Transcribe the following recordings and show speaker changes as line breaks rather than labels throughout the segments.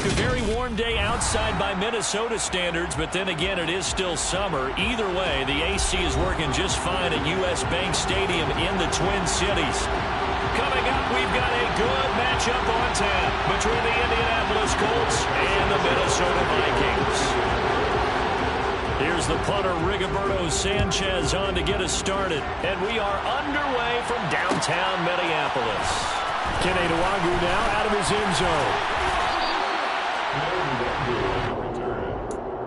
A very warm day outside by Minnesota standards, but then again, it is still summer. Either way, the AC is working just fine at U.S. Bank Stadium in the Twin Cities. Coming up, we've got a good matchup on tap between the Indianapolis Colts and the Minnesota Vikings. Here's the punter, Rigoberto Sanchez, on to get us started. And we are underway from downtown Minneapolis. Kenny Nwagu now out of his end zone.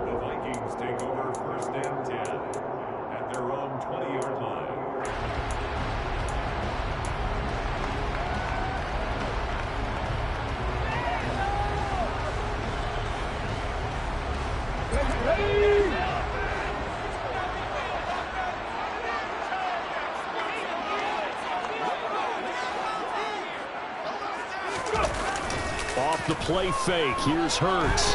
The Vikings take over first and 10 at their own 20-yard line.
Off the play fake, here's Hurts.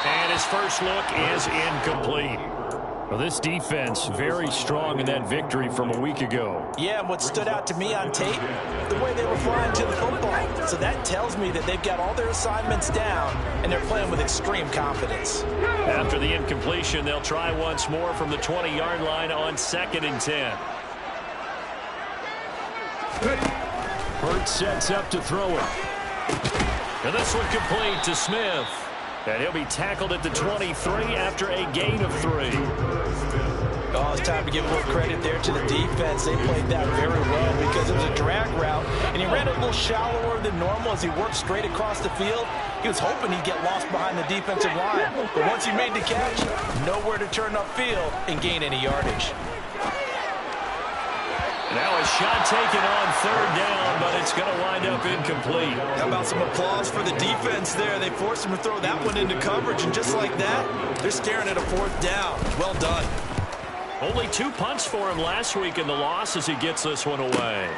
And his first look is incomplete. Well, this defense very strong in that victory from a week ago.
Yeah, and what stood out to me on tape, the way they were flying to the football. So that tells me that they've got all their assignments down, and they're playing with extreme confidence.
After the incompletion, they'll try once more from the 20-yard line on 2nd and 10. Hurts sets up to throw it. And this one complete to Smith. And he'll be tackled at the 23 after a gain of 3.
Oh, it's time to give a little credit there to the defense. They played that very well because it was a drag route, and he ran a little shallower than normal as he worked straight across the field. He was hoping he'd get lost behind the defensive line, but once he made the catch, nowhere to turn upfield and gain any yardage.
Now a shot taken on 3rd down, but it's going to wind up incomplete.
How about some applause for the defense there? They forced him to throw that one into coverage, and just like that, they're staring at a 4th down. Well done.
Only 2 punts for him last week in the loss as he gets this one away.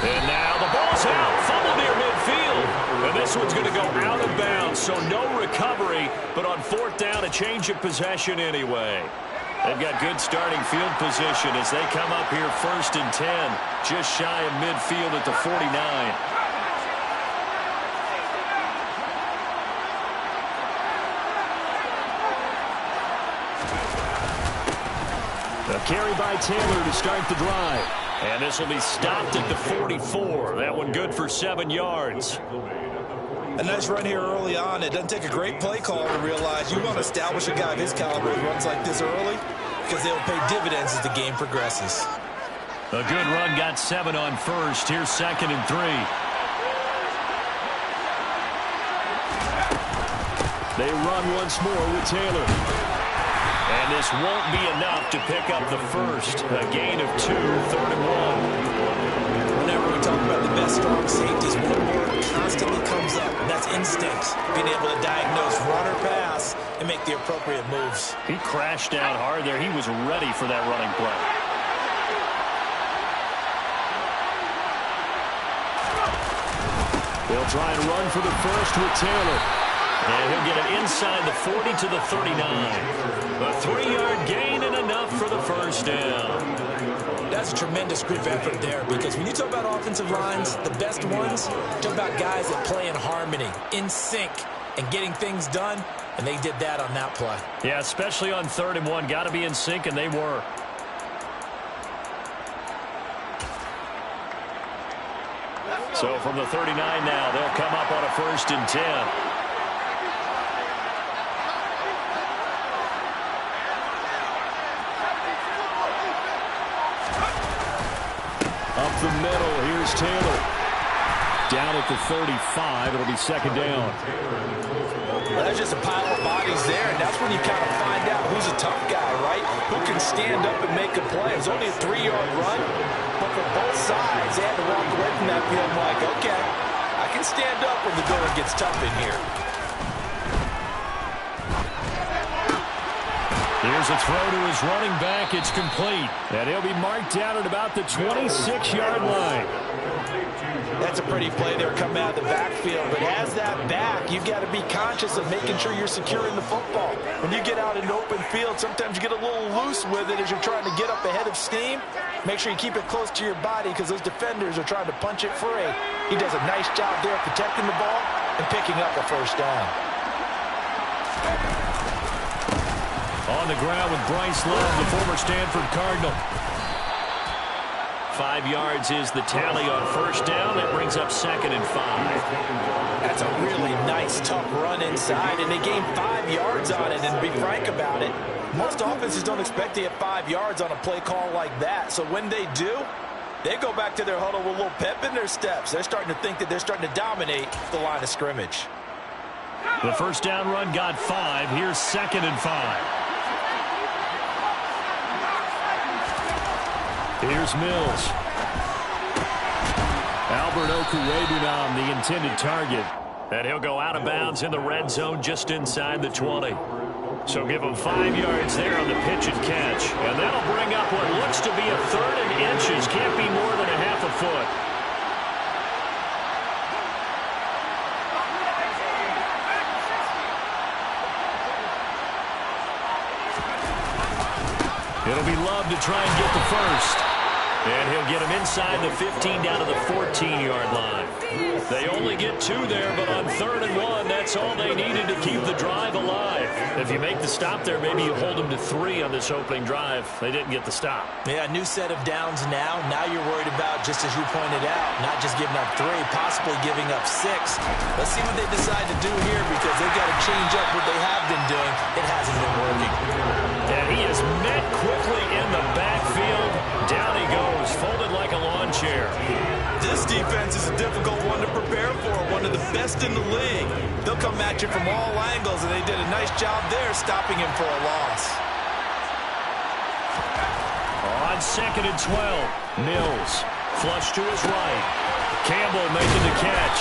And now the ball's out. Fumble near midfield. And this one's going to go out of bounds, so no recovery. But on 4th down, a change of possession anyway. They've got good starting field position as they come up here 1st and 10. Just shy of midfield at the 49. A carry by Taylor to start the drive. And this will be stopped at the 44. That one good for 7 yards.
A nice run here early on. It doesn't take a great play call to realize you want to establish a guy of his caliber who runs like this early because they'll pay dividends as the game progresses.
A good run got 7 on 1st. Here's 2nd and 3. They run once more with Taylor. And this won't be enough to pick up the 1st. A gain of 2, 3rd and 1.
Whenever we talk about the best strong safeties, one word constantly comes up, and that's instinct. Being able to diagnose run or pass and make the appropriate moves.
He crashed down hard there. He was ready for that running play. They'll try and run for the 1st with Taylor. And he'll get it inside the 40 to the 39. A 3-yard gain and enough for the 1st down.
That's a tremendous group effort there because when you talk about offensive lines, the best ones, talk about guys that play in harmony, in sync, and getting things done, and they did that on that play.
Yeah, especially on 3rd and 1. Got to be in sync, and they were. So from the 39 now, they'll come up on a 1st and 10. Up the middle, here's Taylor. Down at the 35, it'll be 2nd down.
Well, there's just a pile of bodies there, and that's when you kind of find out who's a tough guy, right? Who can stand up and make a play. It was only a 3-yard run, but for both sides, they had to walk away from that field like, okay, I can stand up when the going gets tough in here.
Here's a throw to his running back. It's complete. And he'll be marked down at about the 26-yard line.
That's a pretty play there coming out of the backfield. But as that back, you've got to be conscious of making sure you're securing the football. When you get out in open field, sometimes you get a little loose with it as you're trying to get up ahead of steam. Make sure you keep it close to your body because those defenders are trying to punch it free. He does a nice job there protecting the ball and picking up a first down.
On the ground with Bryce Love, the former Stanford Cardinal. 5 yards is the tally on first down. That brings up 2nd and 5.
That's a really nice, tough run inside, and they gained 5 yards on it. And to be frank about it, most offenses don't expect to get 5 yards on a play call like that. So when they do, they go back to their huddle with a little pep in their steps. They're starting to think that they're starting to dominate the line of scrimmage.
The first down run got 5. Here's 2nd and 5. Here's Mills. Albert Okwuegbunam, the intended target. And he'll go out of bounds in the red zone just inside the 20. So give him 5 yards there on the pitch and catch. And that'll bring up what looks to be a 3rd and inches. Can't be more than a half a foot. It'll be Love to try and get the first. And he'll get him inside the 15 down to the 14-yard line. They only get 2 there, but on 3rd and 1, that's all they needed to keep the drive alive. If you make the stop there, maybe you hold them to 3 on this opening drive. They didn't get the stop.
Yeah, a new set of downs now. Now you're worried about, just as you pointed out, not just giving up 3, possibly giving up 6. Let's see what they decide to do here because they've got to change up what they have been doing. It hasn't been working.
And he is met quickly in the backfield. Down he goes, folded like a lawn chair.
This defense is a difficult one to prepare for, one of the best in the league. They'll come at you from all angles, and they did a nice job there stopping him for a loss.
On 2nd and 12, Mills, flush to his right. Campbell making the catch.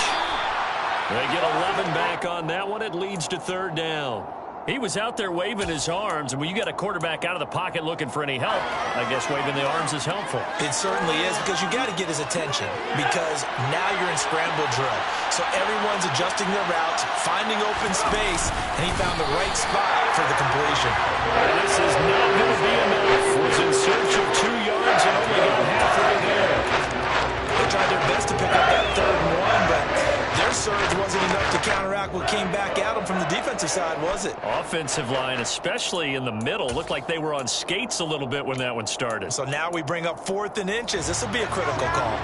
They get 11 back on that one. It leads to 3rd down. He was out there waving his arms, and when you got a quarterback out of the pocket looking for any help, I guess waving the arms is helpful.
It certainly is because you got to get his attention because now you're in scramble drill. So everyone's adjusting their routes, finding open space, and he found the right spot for the completion.
And this is not going to be enough. Was in search of 2 yards and only got halfway there.
They tried their best to pick up that 3rd and 1, but their surge wasn't enough to counteract what came back at them from the defensive side, was it?
Offensive line, especially in the middle, looked like they were on skates a little bit when that one started.
So now we bring up 4th and inches. This will be a critical call.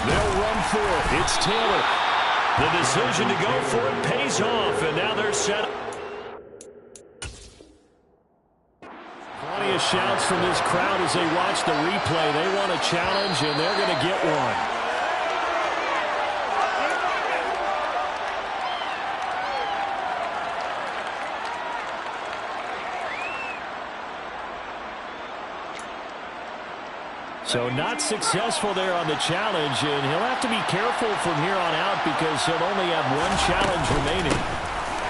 They'll run for it. It's Taylor. The decision to go for it pays off, and now they're set up. Plenty of shouts from this crowd as they watch the replay. They want a challenge, and they're going to get one. So not successful there on the challenge, and he'll have to be careful from here on out because he'll only have 1 challenge remaining.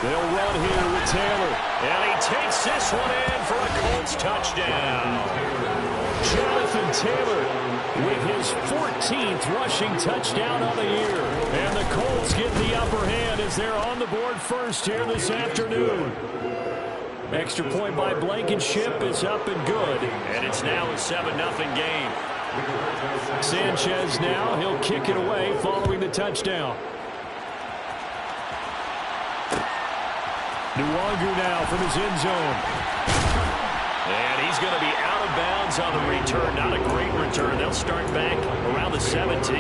They'll run here with Taylor, and he takes this one in for a Colts touchdown. Jonathan Taylor with his 14th rushing touchdown on the year. And the Colts get the upper hand as they're on the board first here this afternoon. Extra point by Blankenship is up and good, and it's now a 7-0 game. Sanchez now, he'll kick it away following the touchdown. Nwangu now from his end zone. And he's going to be out of bounds on the return. Not a great return. They'll start back around the 17.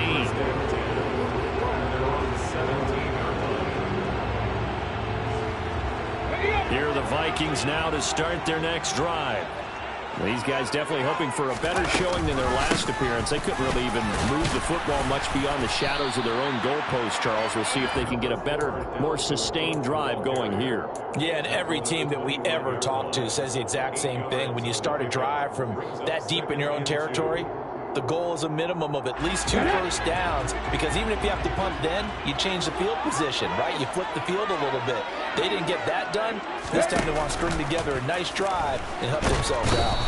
Here are the Vikings now to start their next drive. These guys definitely hoping for a better showing than their last appearance. They couldn't really even move the football much beyond the shadows of their own goalpost, Charles. We'll see if they can get a better, more sustained drive going here.
Yeah, and every team that we ever talk to says the exact same thing. When you start a drive from that deep in your own territory, the goal is a minimum of at least 2 first downs, because even if you have to punt then, you change the field position, right? You flip the field a little bit. They didn't get that done. This time they want to string together a nice drive and help themselves out.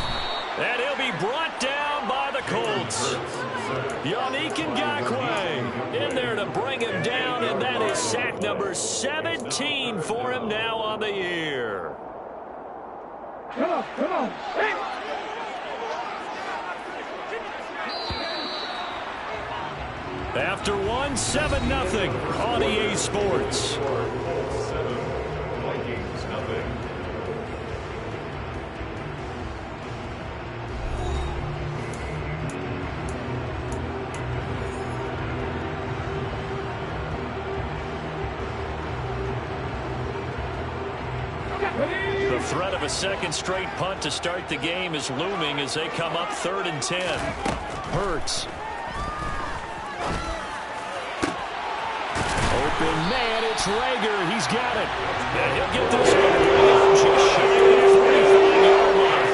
And he'll be brought down by the Colts. Yannick Ngakoue in there to bring him down, and that is sack number 17 for him now on the year.
Come on. Hey.
After 7-0 on EA Sports.
7, Vikings, nothing.
The threat of a second straight punt to start the game is looming as they come up 3rd and 10. Hurts. Open man, it's Rager. He's got it. And he'll get this one just shy of the 45-yard line.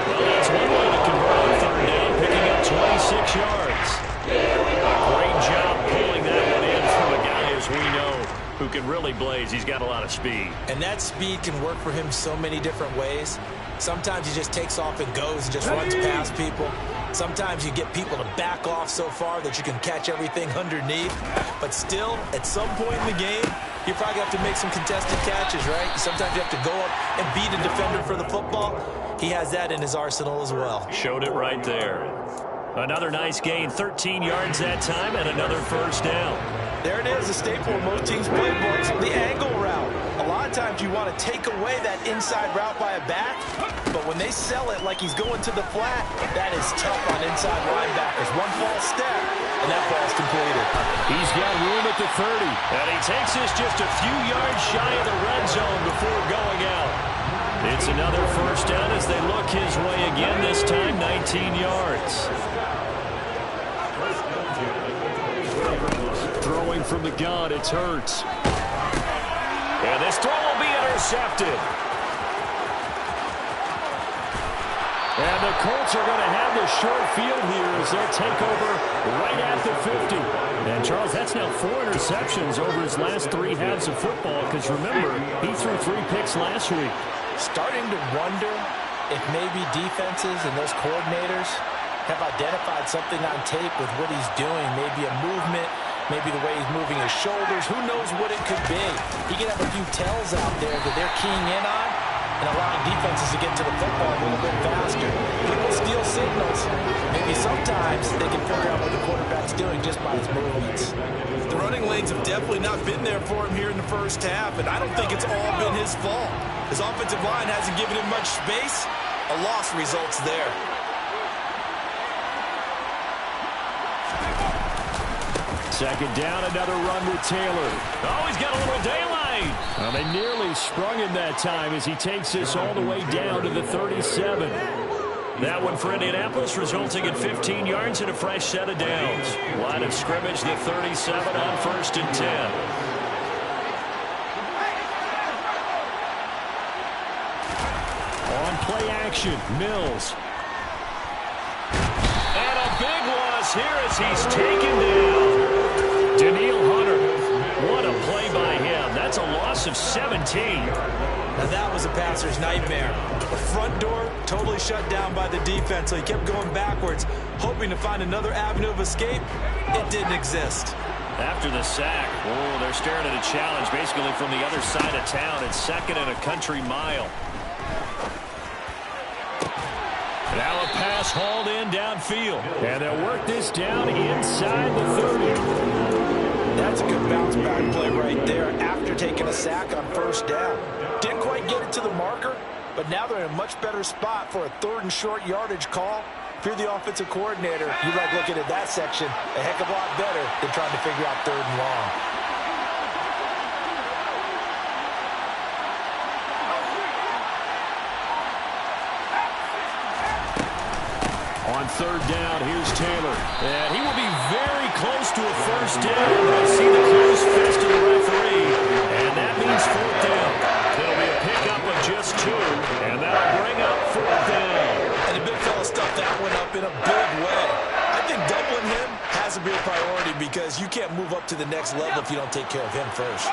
Well, that's one way to convert on 3rd down, picking up 26 yards. Great job pulling that one in from a guy, as we know, who can really blaze. He's got a lot of speed.
And that speed can work for him so many different ways. Sometimes he just takes off and goes and just runs past people. Sometimes you get people to back off so far that you can catch everything underneath. But still, at some point in the game, you probably have to make some contested catches, right? Sometimes you have to go up and beat a defender for the football. He has that in his arsenal as well.
Showed it right there. Another nice gain, 13 yards that time, and another first down.
There it is, a staple of most teams' playbooks, the angle route. A lot of times you want to take away that inside route by a back, but when they sell it like he's going to the flat, that is tough on inside linebackers. One false step, and that ball's completed.
He's got room at the 30, and he takes this just a few yards shy of the red zone before going out. It's another first down as they look his way again, this time 19 yards. Throwing from the gun, it's Hurts. And this throw will be intercepted. And the Colts are going to have the short field here as they'll take over right at the 50. And, Charles, that's now 4 interceptions over his last 3 halves of football, because, remember, he threw 3 picks last week.
Starting to wonder if maybe defenses and those coordinators have identified something on tape with what he's doing, maybe a movement, maybe the way he's moving his shoulders. Who knows what it could be? He could have a few tells out there that they're keying in on and allowing defenses to get to the football a little bit faster. People steal signals. Maybe sometimes they can figure out what the quarterback's doing just by his movements. The running lanes have definitely not been there for him here in the first half, and I don't think it's all been his fault. His offensive line hasn't given him much space. A loss results there.
Second down, another run with Taylor. Oh, he's got a little daylight. Well, they nearly sprung him that time as he takes this all the way down to the 37. That one for Indianapolis, resulting in 15 yards and a fresh set of downs. Line of scrimmage, the 37 on 1st and 10. On play action, Mills. And a big loss here as he's taken down. Daniil Hunter, what a play by him. That's a loss of 17.
Now that was a passer's nightmare. The front door totally shut down by the defense, so he kept going backwards, hoping to find another avenue of escape. It didn't exist.
After the sack, oh, they're staring at a challenge basically from the other side of town. It's 2nd and a country mile. Now a pass hauled in downfield. And they'll work this down inside the 30.
That's a good bounce back play right there after taking a sack on 1st down. Didn't quite get it to the marker, but now they're in a much better spot for a 3rd and short yardage call. If you're the offensive coordinator, you like looking at that section a heck of a lot better than trying to figure out 3rd and long.
On 3rd down, here's Taylor. And he will be very close to a first down. I see the close fist of the referee. And that means 4th down. It'll be a pickup of just 2. And that'll bring up 4th down.
And the big fella stuffed that one up in a big way. I because you can't move up to the next level if you don't take care of him first.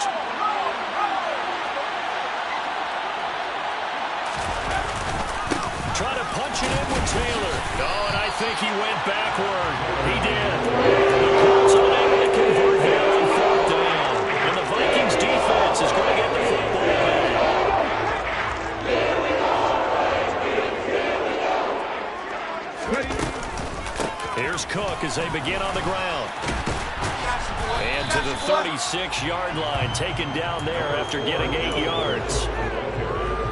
Trying to punch it in with Taylor. Oh, and I think he went backward. He did. The Colts unable to convert here on 4th down. And the Vikings defense is going to get the football back. Here's Cook as they begin on the ground. And to the 36-yard line, taken down there after getting 8 yards.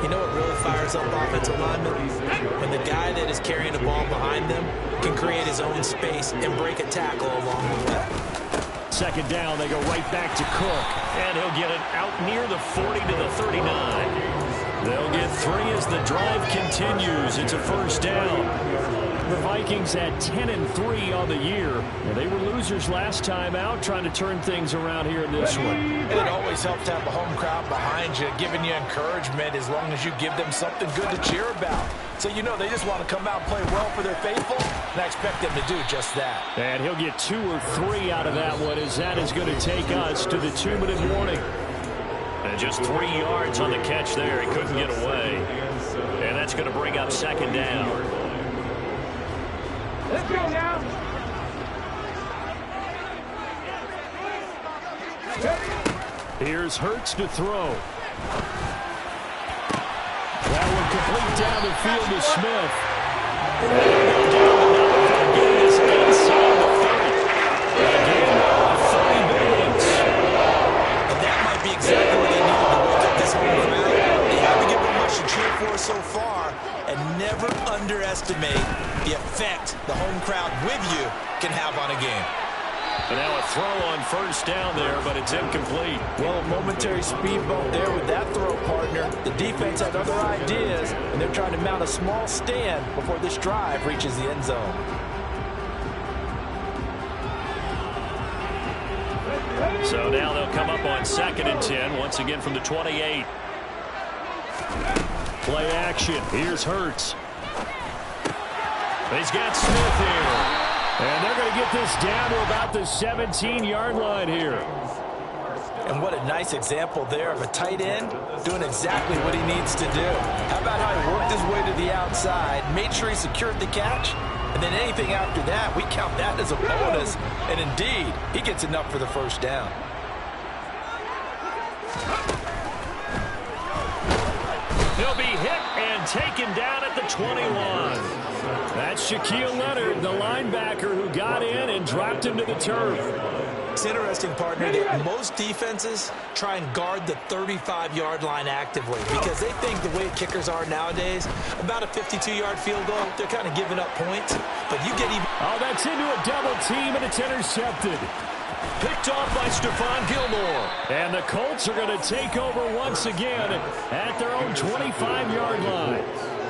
You know what really fires up offensive linemen? When the guy that is carrying the ball behind them can create his own space and break a tackle along the way.
2nd down, they go right back to Cook. And he'll get it out near the 40 to the 39. They'll get 3 as the drive continues. It's a 1st down. The Vikings had 10-3 on the year. And they were losers last time out, trying to turn things around here in this one.
And it always helps to have a home crowd behind you, giving you encouragement as long as you give them something good to cheer about. So you know they just want to come out and play well for their faithful, and I expect them to do just that.
And he'll get 2 or 3 out of that one, as that is going to take us to the 2-minute warning. And just 3 yards on the catch there. He couldn't get away. And that's going to bring up 2nd down.
Let's go now.
Here's Hurts to throw. That one complete down the field to Smith. Getting us inside the 30. Again, 30 minutes.
And that might be exactly what they needed to wake up this home crowd. They haven't given much to cheer for so far, and never underestimate the effect the home crowd with you can have on a game.
And now a throw on 1st down there, but it's incomplete.
Well, a momentary speed bump there with that throw, partner. The defense had other ideas, and they're trying to mount a small stand before this drive reaches the end zone.
So now they'll come up on 2nd and 10, once again from the 28. Play action. Here's Hurts. He's got Smith here. And they're going to get this down to about the 17-yard line here.
And what a nice example there of a tight end doing exactly what he needs to do. How about how he worked his way to the outside, made sure he secured the catch, and then anything after that, we count that as a bonus. And indeed, he gets enough for the 1st down.
He'll be hit and taken down at the 21. That's Shaquille Leonard, the linebacker who got in and dropped him to the turf.
It's interesting, partner, that most defenses try and guard the 35-yard line actively because they think the way kickers are nowadays, about a 52-yard field goal, they're kind of giving up points. But you get even...
Oh, that's into a double team, and it's intercepted. Picked off by Stephon Gilmore. And the Colts are going to take over once again at their own 25-yard line.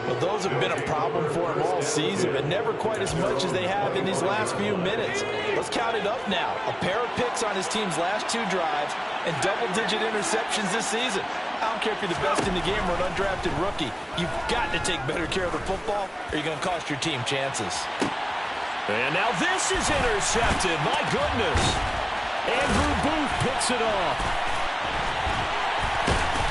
Well, those have been a problem for them all season, but never quite as much as they have in these last few minutes. Let's count it up now. A pair of picks on his team's last 2 drives and double-digit interceptions this season. I don't care if you're the best in the game or an undrafted rookie. You've got to take better care of the football or you're going to cost your team chances.
And now this is intercepted. My goodness. Andrew Booth picks it off.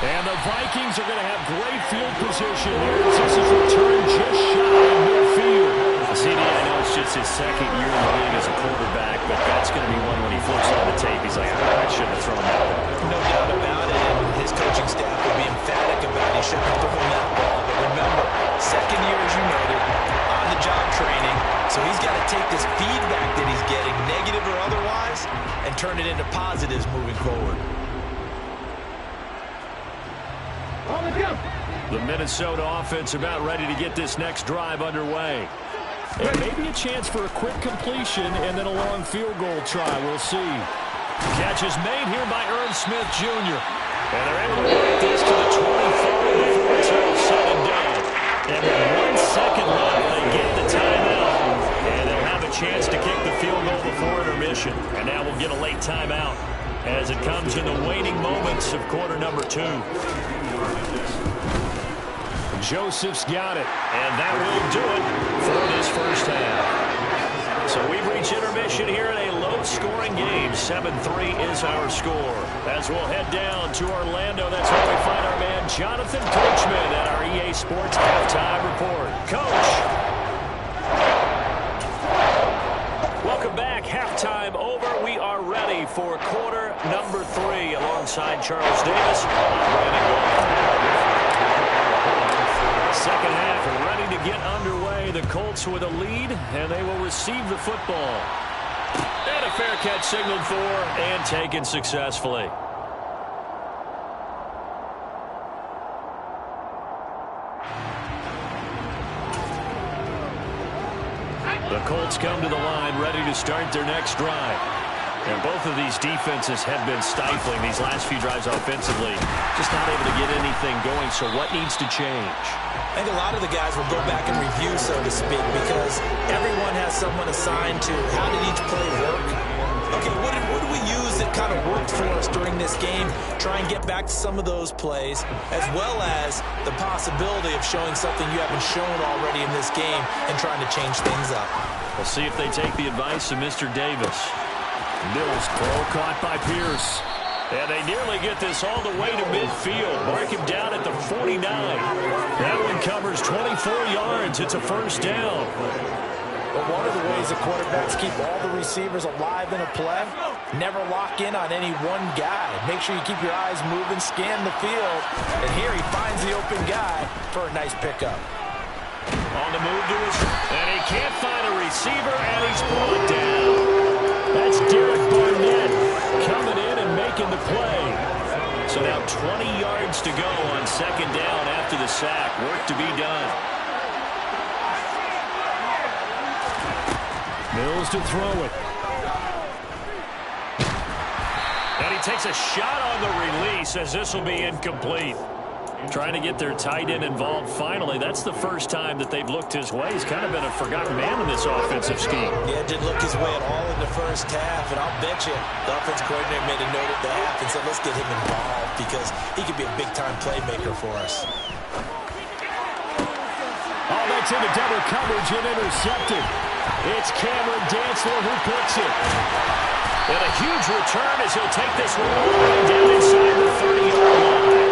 And the Vikings are going to have great field position here. This is returned just shy of midfield. CD, I know it's just his 2nd year in the league as a quarterback, but that's going to be one when he flips on the tape. He's like, I shouldn't have thrown that one.
No doubt about it. And his coaching staff will be emphatic about he shouldn't have thrown that ball. But remember, 2nd year, as you noted, on-the-job training. So he's got to take this feedback that he's getting, negative or otherwise, and turn it into positives moving forward.
The Minnesota offense about ready to get this next drive underway. And maybe a chance for a quick completion and then a long field goal try. We'll see. Catch is made here by Irv Smith Jr. And they're able to work this to the 25 before it's all said and done. And with 1 second left, they get the timeout. And they'll have a chance to kick the field goal before intermission. And now we'll get a late timeout as it comes in the waning moments of quarter number 2. Joseph's got it, and that will do it for this 1st half. So we've reached intermission here in a low low-scoring game. 7-3 is our score. As we'll head down to Orlando, that's where we find our man Jonathan Coachman at our EA Sports Halftime Report. Coach. Welcome back. Halftime over. We are ready for quarter number 3 alongside Charles Davis. Second half ready to get underway. The Colts with a lead, and they will receive the football. And a fair catch signaled for and taken successfully. The Colts come to the line ready to start their next drive. And both of these defenses have been stifling these last few drives offensively. Just not able to get anything going, so what needs to change?
I think a lot of the guys will go back and review, so to speak, because everyone has someone assigned to how did each play work. Okay, what did we use that kind of worked for us during this game? Try and get back to some of those plays, as well as the possibility of showing something you haven't shown already in this game and trying to change things up.
We'll see if they take the advice of Mr. Davis. Mills throw caught by Pierce. And they nearly get this all the way to midfield. Mark him down at the 49. That one covers 24 yards. It's a first down.
But one of the ways that quarterbacks keep all the receivers alive in a play, never lock in on any one guy. Make sure you keep your eyes moving, scan the field. And here he finds the open guy for a nice pickup.
On the move to his, and he can't find a receiver, and he's brought down. That's Derek Barnett coming in and making the play. So now 20 yards to go on second down after the sack. Work to be done. Mills to throw it. And he takes a shot on the release as this will be incomplete. Trying to get their tight end involved finally. That's the first time that they've looked his way. He's kind of been a forgotten man in this offensive scheme.
Yeah, didn't look his way at all in the first half. And I'll bet you the offense coordinator made a note at the half and said, let's get him involved because he could be a big-time playmaker for us.
Oh, that's into double coverage and intercepted. It's Cameron Dantzler who picks it. And a huge return as he'll take this one all the way down inside the 30-yard line.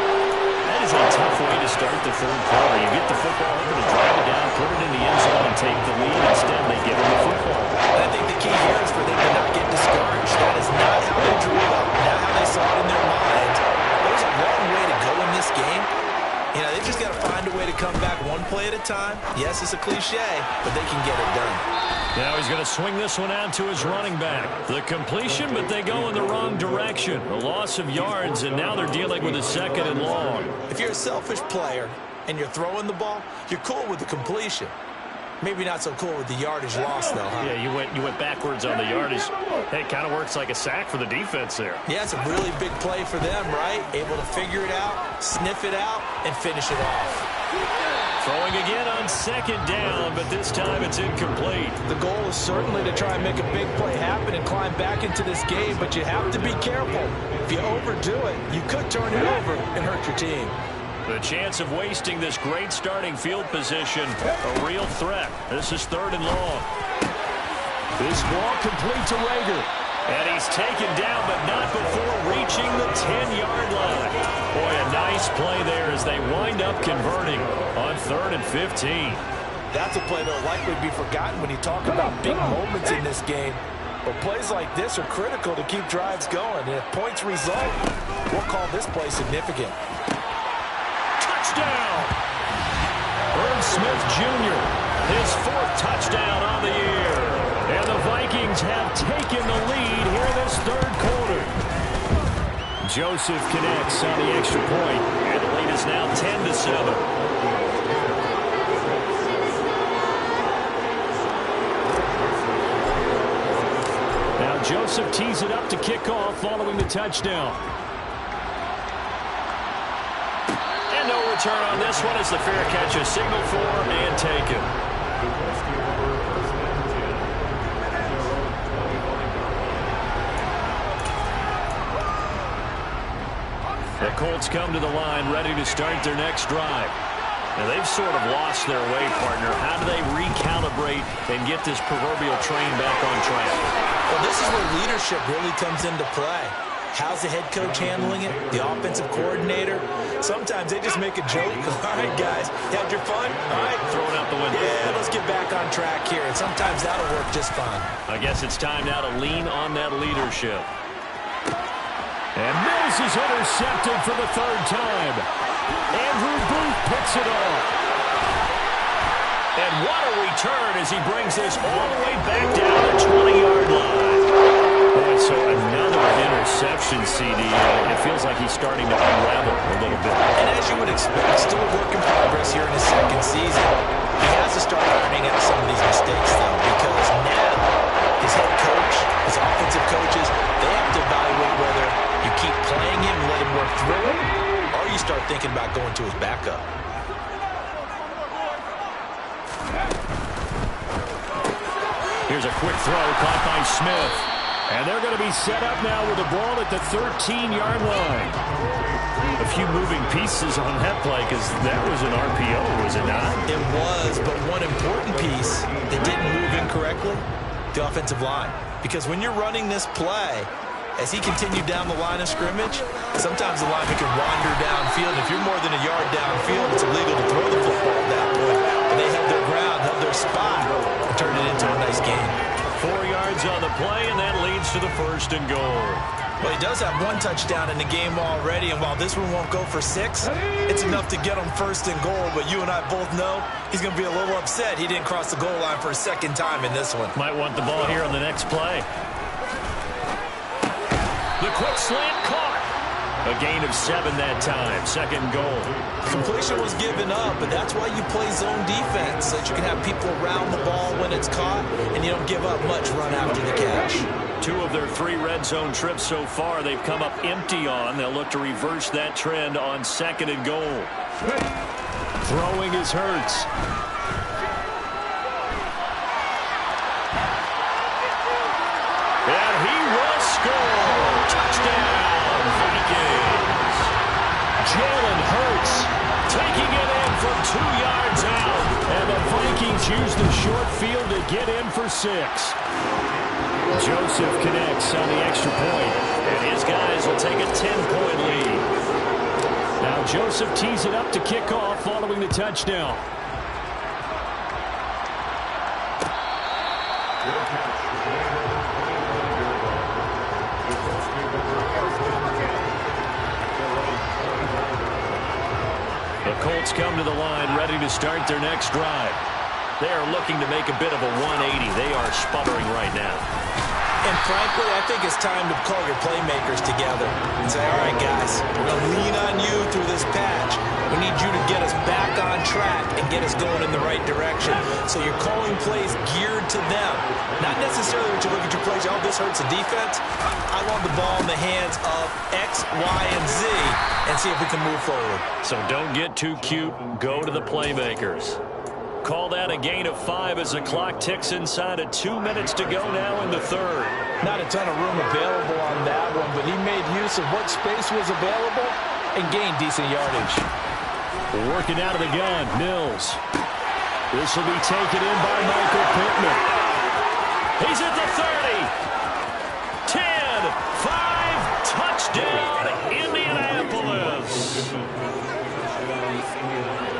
That is a tough way to start the third quarter. You get the football over to drive it down, put it in the end zone, and take the lead. Instead, they give him the football.
And I think the key here is for them to not get discouraged. That is not how they drew it up, not how they saw it in their mind. There's a long way to go in this game. You know, they just got to find a way to come back one play at a time. Yes, it's a cliche, but they can get it done.
Now he's going to swing this one out to his running back. The completion, but they go in the wrong direction. A loss of yards, and now they're dealing with a second and long.
If you're a selfish player and you're throwing the ball, you're cool with the completion. Maybe not so cool with the yardage loss, though, huh?
Yeah, you went backwards on the yardage. Hey, it kind of works like a sack for the defense there.
Yeah, it's a really big play for them, right? Able to figure it out, sniff it out, and finish it off.
Throwing again on second down, but this time it's incomplete.
The goal is certainly to try and make a big play happen and climb back into this game, but you have to be careful. If you overdo it, you could turn it over and hurt your team.
The chance of wasting this great starting field position, a real threat. This is third and long. This ball complete to Rager. And he's taken down, but not before reaching the 10-yard line. Boy, a nice play there as they wind up converting on 3rd and 15.
That's a play that will likely be forgotten when you talk about big moments in this game. But plays like this are critical to keep drives going. And if points result, we'll call this play significant.
Touchdown! Irv Smith Jr., his 4th touchdown on the year. And the Vikings have taken the lead here in this third quarter. Joseph connects on the extra point, and the lead is now 10-7. Now Joseph tees it up to kick off following the touchdown. And no return on this one as the fair catch is signaled for and taken. The Colts come to the line ready to start their next drive. Now, they've sort of lost their way, partner. How do they recalibrate and get this proverbial train back on track?
Well, this is where leadership really comes into play. How's the head coach handling it? The offensive coordinator? Sometimes they just make a joke. All right, guys, you had your fun? All right.
Throw it out the window.
Yeah, let's get back on track here. And sometimes that'll work just fine.
I guess it's time now to lean on that leadership. And Mills is intercepted for the third time. Andrew Booth picks it up. And what a return as he brings this all the way back down the 20-yard line. Boy, so another interception, CD. It feels like he's starting to unravel a little bit.
And as you would expect, still a work in progress here in his second season. He has to start learning out of some of these mistakes, though, because now his head coach, his offensive coaches, they have to evaluate whether you keep playing him and let him work through it, or you start thinking about going to his backup.
Here's a quick throw caught by Smith. And they're going to be set up now with the ball at the 13-yard line. A few moving pieces on that play because that was an RPO, was it not?
It was, but one important piece that didn't move incorrectly, the offensive line. Because when you're running this play, as he continued down the line of scrimmage, sometimes the lineman can wander downfield. If you're more than a yard downfield, it's illegal to throw the football at that point. But they held their ground, held their spot, and turned it into a nice game.
4 yards on the play, and that leads to the 1st and goal.
Well, he does have one touchdown in the game already, and while this one won't go for 6, it's enough to get him 1st and goal. But you and I both know he's going to be a little upset he didn't cross the goal line for a second time in this one.
Might want the ball here on the next play. The quick slant caught. A gain of 7 that time. 2nd goal.
Completion was given up, but that's why you play zone defense, so that you can have people around the ball when it's caught, and you don't give up much run after the catch.
2 of their 3 red zone trips so far they've come up empty on. They'll look to reverse that trend on 2nd and goal. Throwing is Hurts. And he will score. Touchdown, Vikings. Jalen Hurts taking it in from 2 yards out. And the Vikings use the short field to get in for 6. Joseph connects on the extra point, and his guys will take a 10-point lead. Now Joseph tees it up to kick off following the touchdown. The Colts come to the line ready to start their next drive. They are looking to make a bit of a 180. They are sputtering right now.
And frankly, I think it's time to call your playmakers together and say, all right, guys, we're going to lean on you through this patch. We need you to get us back on track and get us going in the right direction. So you're calling plays geared to them. Not necessarily when you look at your plays, oh, this hurts the defense. I want the ball in the hands of X, Y, and Z and see if we can move forward.
So don't get too cute. Go to the playmakers. Call that a gain of 5 as the clock ticks inside of 2 minutes to go now in the 3rd.
Not a ton of room available on that one, but he made use of what space was available and gained decent yardage.
Working out of the gun, Mills. This will be taken in by Michael Pittman. He's at the 30. 10, 5, touchdown, Indianapolis.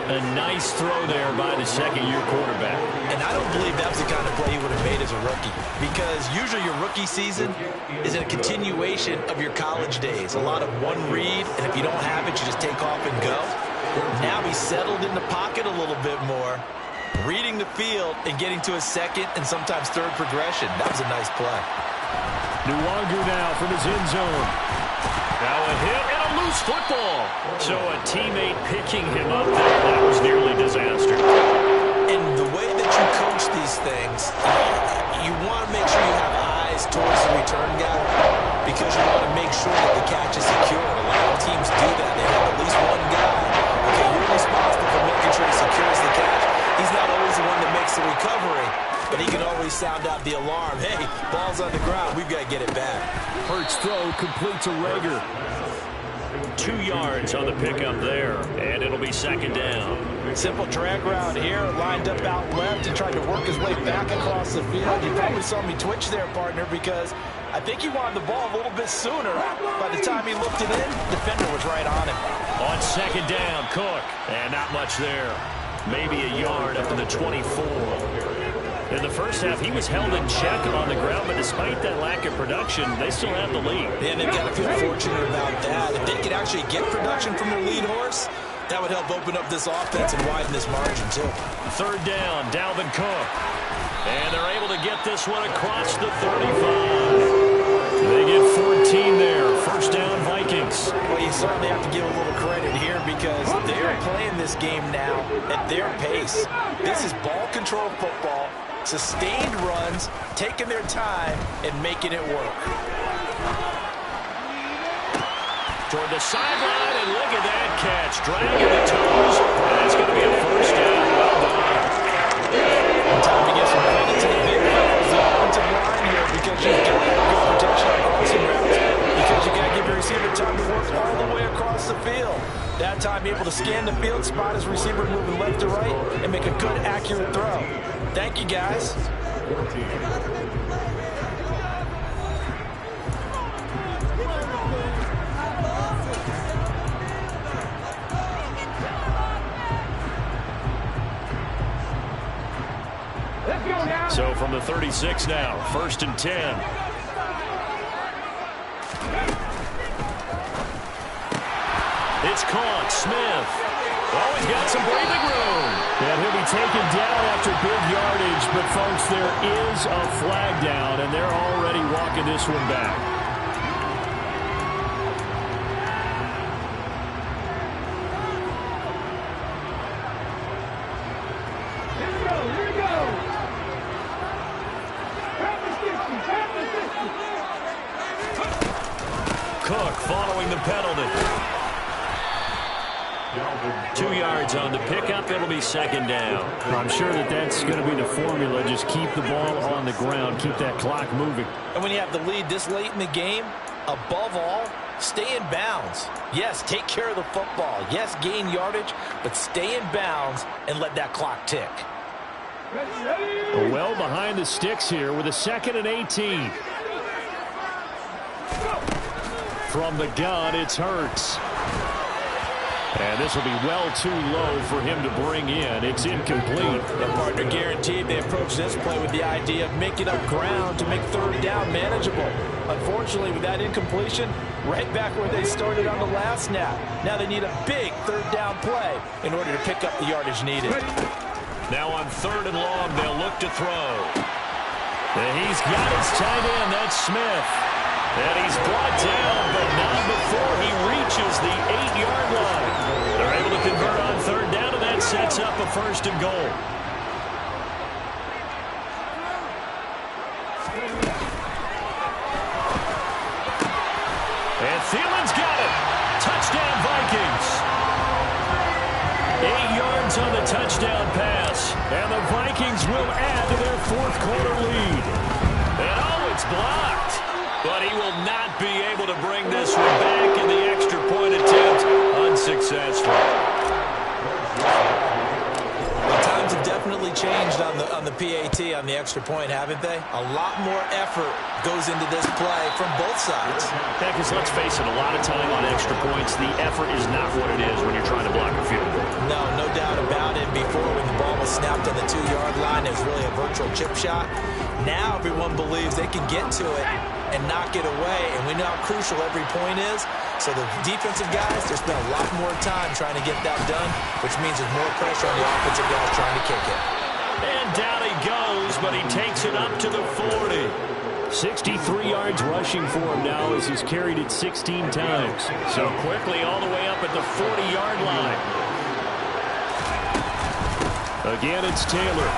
A nice throw there by the second-year quarterback.
And I don't believe that was the kind of play he would have made as a rookie, because usually your rookie season is a continuation of your college days. A lot of one read, and if you don't have it, you just take off and go. Now he's settled in the pocket a little bit more, reading the field and getting to his 2nd and sometimes 3rd progression. That was a nice play.
Nwangu now from his end zone. Now a hit and a loose football. So a teammate picking him up there. That was nearly disaster.
And the way that you coach these things, you want to make sure you have eyes towards the return guy, because you want to make sure that the catch is secure. A lot of teams do that. They have at least one guy. Okay, you're responsible for making sure he secures the catch. He's not always the one that makes the recovery, but he can always sound out the alarm. Hey, ball's on the ground. We've got to get it back.
Hurts throw complete to Rager. 2 yards on the pickup there, and it'll be second down.
Simple drag route here, lined up out left and tried to work his way back across the field. You probably saw me twitch there, partner, because I think he wanted the ball a little bit sooner. By the time he looked it in, the defender was right on him.
On second down, Cook, and not much there. Maybe a yard up to the 24. In the first half, he was held in check on the ground, but despite that lack of production, they still have the lead.
Yeah, they've got to feel fortunate about that. If they could actually get production from their lead horse, that would help open up this offense and widen this margin, too.
Third down, Dalvin Cook. And they're able to get this one across the 35. They get 14 there. First down, Vikings.
Well, you certainly have to give a little credit here because they're playing this game now at their pace. This is ball control football, sustained runs, taking their time, and making it work.
Toward the sideline, and look at that catch. Dragging the toes. That's going to be a first down. Well done.
Time to get some credit to the big fellas, the offensive line here, because you've got to have good protection on crossing routes, because you've got to give your receiver time to work all the way across the field. That time, able to scan the field, spot his receiver moving left to right, and make a good, accurate throw. Thank you, guys.
So from the 36 now, 1st and 10. It's caught. Smith. Oh, he's got some breathing room. And he'll be taken down after big yardage. But, folks, there is a flag down, and they're already walking this one back. Cook following the penalty. 2 yards on the pickup. It'll be second down. I'm sure that's going to be the formula. Just keep the ball on the ground. Keep that clock moving.
And when you have the lead this late in the game, above all, stay in bounds. Yes, take care of the football. Yes, gain yardage, but stay in bounds and let that clock tick.
Well behind the sticks here with a 2nd and 18. From the gun, it's Hurts. And this will be well too low for him to bring in. It's incomplete.
The partner guaranteed they approach this play with the idea of making up ground to make third down manageable. Unfortunately, with that incompletion, right back where they started on the last snap. Now they need a big third down play in order to pick up the yardage needed.
Now on 3rd and long, they'll look to throw. And he's got his tight end. That's Smith. And he's brought down, but not before he reaches the 8-yard line. They're able to convert on 3rd down, and that sets up a 1st and goal. And Thielen's got it. Touchdown, Vikings. 8 yards on the touchdown pass. And the Vikings will add to their 4th quarter lead. And oh, it's blocked. But he will not be able to bring this one back in the extra point attempt. Unsuccessful.
Well, times have definitely changed on the PAT, on the extra point, haven't they? A lot more effort goes into this play from both sides.
Yeah, because let's face it, a lot of time on extra points, the effort is not what it is when you're trying to block a field goal.
No doubt about it. Before, when the ball was snapped on the 2-yard line, it was really a virtual chip shot. Now everyone believes they can get to it and knock it away, and we know how crucial every point is. So the defensive guys, they spend a lot more time trying to get that done, which means there's more pressure on the offensive guys trying to kick it.
And down he goes, but he takes it up to the 40. 63 yards rushing for him now as he's carried it 16 times. So quickly all the way up at the 40-yard line. Again, it's Taylor.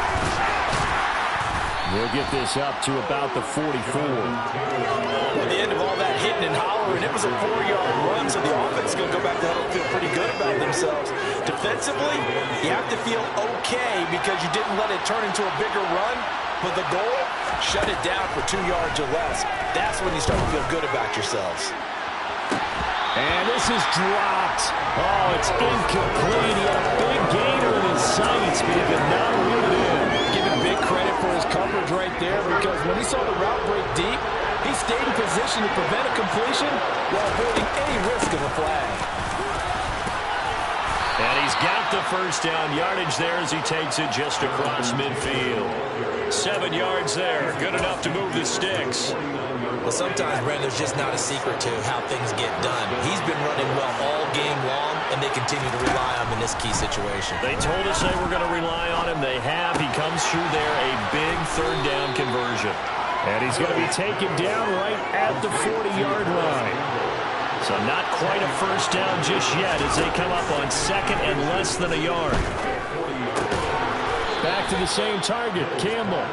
We'll get this up to about the 44.
At the end of all that hitting and hollering, it was a 4-yard run, so the offense is going to go back to huddle and feel pretty good about themselves. Defensively, you have to feel okay because you didn't let it turn into a bigger run, but the goal, shut it down for 2 yards or less. That's when you start to feel good about yourselves.
And this is dropped. Oh, it's incomplete. He had a big gainer in his sights, but he did not reel it in.
Giving big credit for his coverage right there, because when he saw the route break deep, he stayed in position to prevent a completion while avoiding any risk of a flag.
And he's got the first down yardage there as he takes it just across midfield. 7 yards there. Good enough to move the sticks.
Well, sometimes, Brandon, there's just not a secret to how things get done. He's been running well all game long, and they continue to rely on him in this key situation.
They told us they were going to rely on him. They have. He comes through there, a big third down conversion. And he's going to be taken down right at the 40-yard line. So not quite a first down just yet as they come up on second and less than a yard. Back to the same target, Campbell.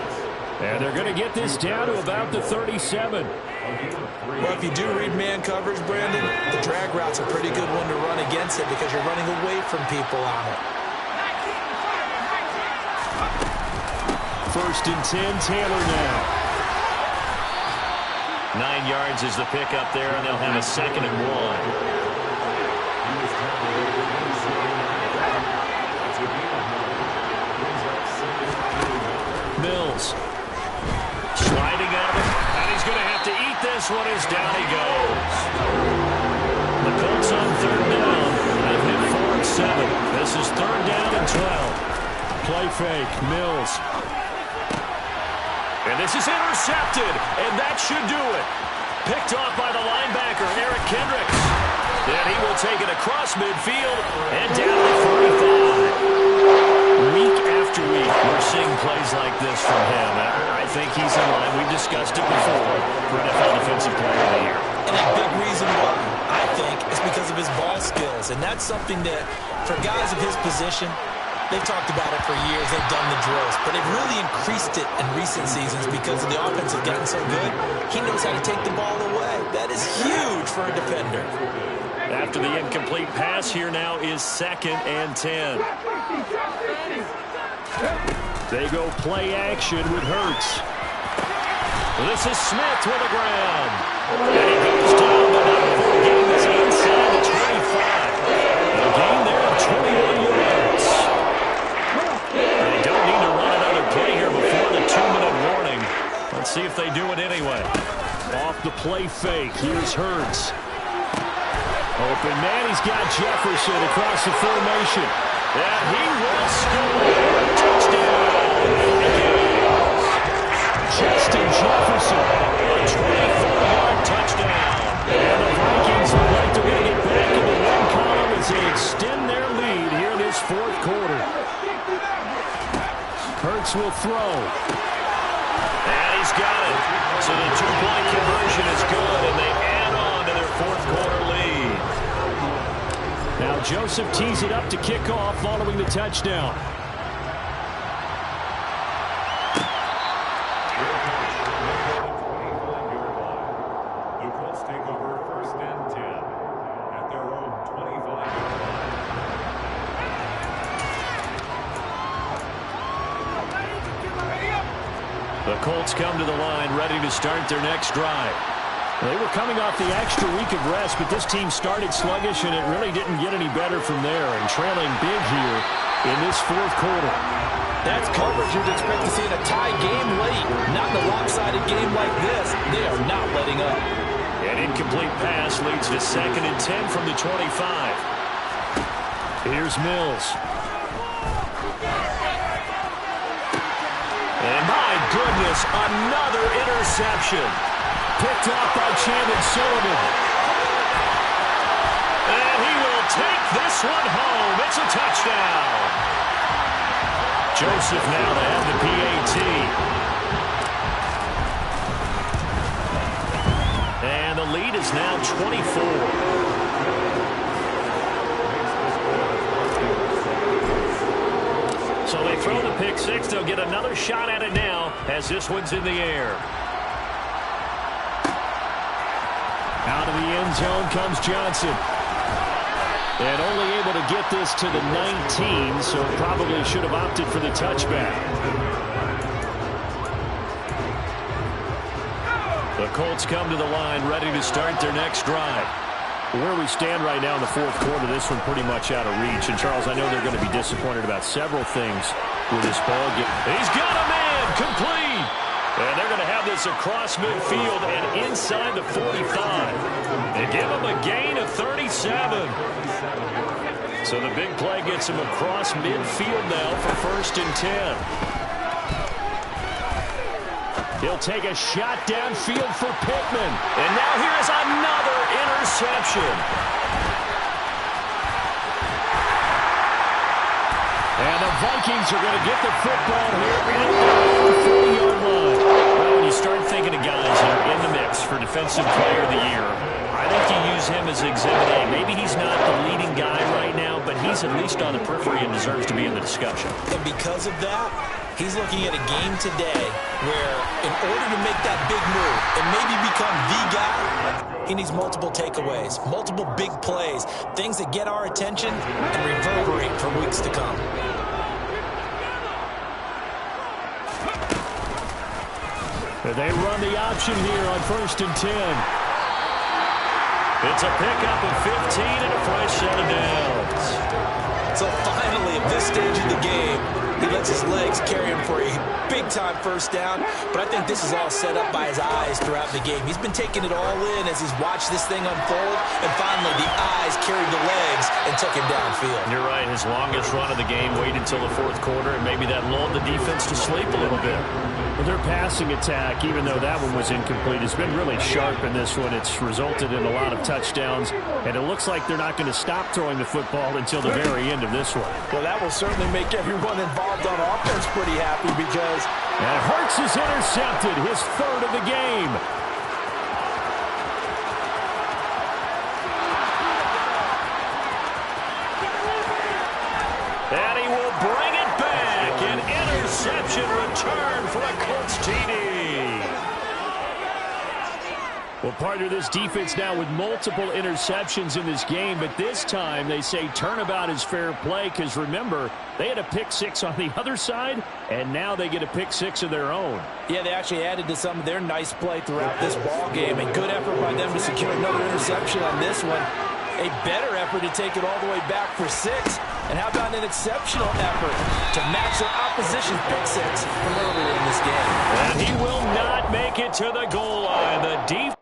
And they're going to get this down to about the 37.
Well, if you do read man coverage, Brandon, the drag route's a pretty good one to run against it because you're running away from people on it.
1st and 10, Taylor now. 9 yards is the pickup there, and they'll have a 2nd and 1. Mills. Sliding out of it, and he's going to have to eat this one as down he goes. The Colts on 3rd down. They've hit 4 and 7. This is 3rd down and 12. Play fake, Mills. And this is intercepted, and that should do it. Picked off by the linebacker, Eric Kendricks. And he will take it across midfield and down to 45. Week after week, we're seeing plays like this from him. I think he's in line. We've discussed it before for NFL Defensive Player of the Year.
And a big reason why, I think, is because of his ball skills. And that's something that, for guys of his position, they've talked about it for years. They've done the drills. But they've really increased it in recent seasons because the offense has gotten so good. He knows how to take the ball away. That is huge for a defender.
After the incomplete pass, here now is 2nd and 10. They go play action with Hurts. This is Smith with the ground. And he goes down, but not before the game is inside the 25. A gain there of 21 yards. They don't need to run another play here before the 2-minute warning. Let's see if they do it anyway. Off the play fake, here's Hurts. Open man, he's got Jefferson across the formation. And he will score. Touchdown. Justin Jefferson. A 24-yard touchdown. And the Vikings look like they're going to get back in the win column as they extend their lead here in this 4th quarter. Hurts will throw. And he's got it. So the 2-point conversion is good, and they add on to their 4th quarter lead. Now Joseph tees it up to kick off following the touchdown.
The Colts take over 1st and 10 at their own 25.
The Colts come to the line ready to start their next drive. They were coming off the extra week of rest, but this team started sluggish, and it really didn't get any better from there, and trailing big here in this 4th quarter.
That's coverage you'd expect to see in a tie game late. Not in a lopsided game like this. They are not letting up.
An incomplete pass leads to 2nd and 10 from the 25. Here's Mills. And my goodness, another interception. Picked off by Chandon Sullivan. And he will take this one home. It's a touchdown. Joseph now to have the PAT. And the lead is now 24. So they throw the pick six. They'll get another shot at it now as this one's in the air. Out of the end zone comes Johnson. And only able to get this to the 19, so probably should have opted for the touchback. The Colts come to the line ready to start their next drive. Where we stand right now in the fourth quarter, this one pretty much out of reach. And, Charles, I know they're going to be disappointed about several things with this ball game. He's got a man complete. And they're going to have this across midfield and inside the 45. They give him a gain of 37. So the big play gets him across midfield now for 1st and 10. He'll take a shot downfield for Pittman. And now here's another interception. And the Vikings are going to get the football here at the 40-yard line. Well, when you start thinking of guys that are in the mix for Defensive Player of the Year, I think you use him as Exhibit A. Maybe he's not the leading guy right now, but he's at least on the periphery and deserves to be in the discussion.
And because of that, he's looking at a game today where in order to make that big move and maybe become the guy, he needs multiple takeaways, multiple big plays, things that get our attention and reverberate for weeks to come.
They run the option here on 1st and 10. It's a pickup of 15 and a fresh set of downs.
So finally, at this stage of the game, he lets his legs carry him for a big-time first down. But I think this is all set up by his eyes throughout the game. He's been taking it all in as he's watched this thing unfold. And finally, the eyes carried the legs and took him downfield.
You're right. His longest run of the game waited until the fourth quarter, and maybe that lulled the defense to sleep a little bit. Well, their passing attack, even though that one was incomplete, has been really sharp in this one. It's resulted in a lot of touchdowns, and it looks like they're not going to stop throwing the football until the very end of this one.
Well, that will certainly make everyone involved on offense pretty happy because...
And Hurts is intercepted, his 3rd of the game. And he will bring it back. An interception return for a Colts TD. Well, partner, this defense now with multiple interceptions in this game, but this time they say turnabout is fair play because, remember, they had a pick 6 on the other side, and now they get a pick 6 of their own.
Yeah, they actually added to some of their nice play throughout this ball game, and good effort by them to secure another interception on this one. A better effort to take it all the way back for 6. And how about an exceptional effort to match their opposition's pick 6 from earlier in this game.
And he will not make it to the goal line. The defense.